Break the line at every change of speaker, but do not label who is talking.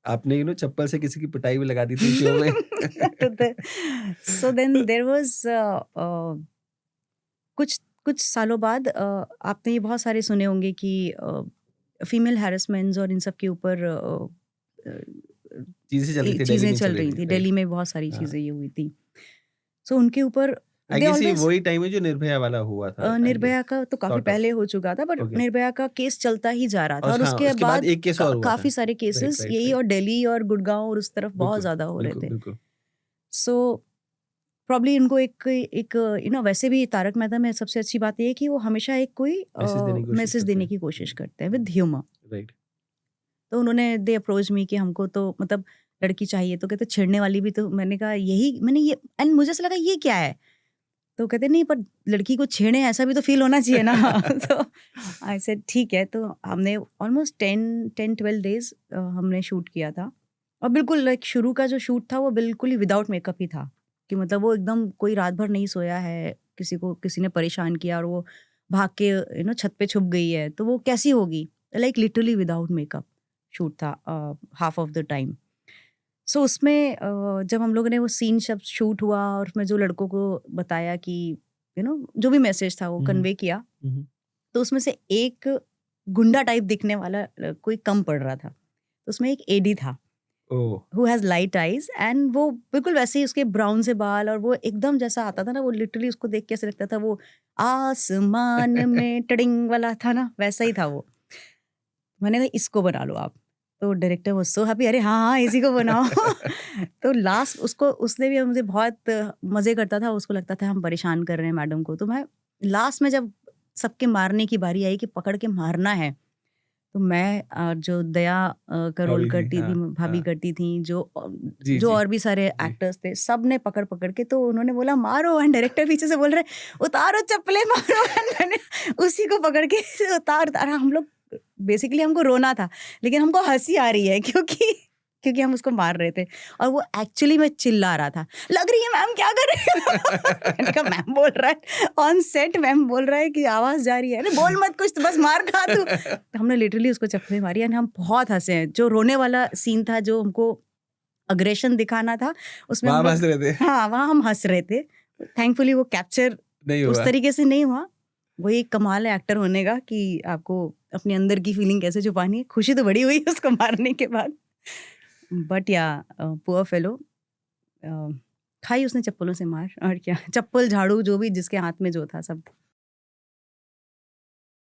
आपने चप्पल से किसी की पिटाई भी लगा दी थी शो में।
तो सो देन देयर वाज कुछ कुछ सालों बाद आपने ये बहुत सारे सुने होंगे कि फीमेल हैरेसमेंट्स और इन सब के ऊपर
चीज़ें चल रही थी, दिल्ली
चीज़ें
में चल
चल
रही
रही
थी,
थी,
राइट।
दिल्ली में बहुत सारी
हाँ,
चीज़ें ये हुई थी। सो उनके ऊपर
आई
दे
गेस ये
ऑलवेज
वही टाइम है जो निर्भया वाला हुआ था, आई गेस,
निर्भया का तो काफ़ी
सॉर्ट ऑफ।
पहले हो चुका था, बट
ओके।
निर्भया का केस चलता ही जा रहा था
और
और
हाँ,
उसके
उसके बाद
बाद
एक केस और हुआ था।
काफ़ी सारे
राइट,
केसेस
राइट,
यही
राइट।
और दिल्ली और गुड़गांव और उस तरफ बहुत
बिल्कुल,
ज़्यादा हो रहे
बिल्कुल,
थे।
बिल्कुल।
सो प्रॉब्ली इनको एक एक वैसे भी तारक मेहता में सबसे अच्छी बात ये है कि वो हमेशा एक कोई
मैसेज देने की कोशिश
मैसेज
करते
देने
हैं।
की कोशिश करते हैं विद ह्यूमर।
राइट।
तो उन्होंने दे अप्रोच मी कि हमको तो मतलब लड़की चाहिए, तो कहते छेड़ने वाली भी, तो मैंने कहा यही मैंने ये, एंड मुझे ऐसा लगा ये क्या है, तो कहते नहीं पर लड़की को छेड़े ऐसा भी तो फील होना चाहिए ना। तो आई सेड ठीक है। तो हमने ऑलमोस्ट 10-12 डेज हमने शूट किया था और बिल्कुल लाइक शुरू का जो शूट था वो बिल्कुल ही विदाउट मेकअप ही था कि मतलब वो एकदम कोई रात भर नहीं सोया है, किसी ने परेशान किया और वो भाग के छत पे छुप गई है तो वो कैसी होगी, like literally without makeup shoot था हाफ ऑफ द टाइम। सो उसमें जब हम लोगों ने वो सीन सब शूट हुआ और उसमें जो लड़कों को बताया कि जो भी मैसेज था वो
हुँ, हुँ।
कन्वे किया,
हुँ, हुँ।
तो उसमें से एक गुंडा टाइप दिखने वाला कोई कम पड़ रहा था। तो उसमें एक एडी था
oh!
Who has light eyes and वो बिल्कुल वैसे ही उसके ब्राउन से बाल और वो एकदम जैसा आता था ना, वो लिटरली उसको देख के ऐसा लगता था वो आसमान में टडिंग वाला था ना, वैसा ही था वो। मैंने कहा इसको बना लो आप। तो डायरेक्टर वाज़ सो हैप्पी, अरे हाँ, हाँ, इसी को बनाओ। तो लास्ट उसको उसने भी मुझे बहुत मज़े करता था, उसको लगता था हम परेशान कर रहे हैं मैडम को। तो मैं लास्ट में जब सबके मारने की बारी आई कि पकड़ के मारना है, तो मैं जो दया का रोल
भाभी थी,
करती थी,
हाँ,
भाभी
हाँ।
करती थी,
जी,
जो
जी,
और भी सारे
जी।
एक्टर्स थे, सबने पकड़-पकड़ के, तो उन्होंने बोला मारो, एंड डायरेक्टर पीछे से बोल रहे उतारो चप्पलें मारो। एंड मैंने उसी को पकड़ के उतार हम लोग बेसिकली हमको रोना था, लेकिन हमको हँसी आ रही है क्योंकि हम उसको मार रहे थे और वो एक्चुअली में चिल्ला रहा था, लग रही है मैम क्या कर रही हो? मैंने कहा मैम बोल रहा है ऑन सेट, मैम बोल रहा है कि आवाज़ जा रही है, अरे बोल मत कुछ, तो बस मार खा तू। तो हमने लिटरली उसको चप्पलें मारी एंड हम बहुत हँसे हैं। जो रोने वाला सीन था, जो हमको अग्रेशन दिखाना था, उसमें
वहाँ
हम
आप हँस
लोग,
रहे थे।
हाँ, वहाँ हम हँस रहे थे। थैंकफुली वो कैप्चर
नहीं
उस
हुआ।
तरीके से नहीं हुआ। वही एक कमाल है एक्टर होने का कि आपको अपने अंदर की फीलिंग कैसे छुपानी है। खुशी तो बड़ी हुई उसको मारने के बाद। बट या पुअर फेलो, अ, खाई उसने चप्पलों से मार और क्या। चप्पल, झाड़ू जो भी जिसके हाथ में जो था सब।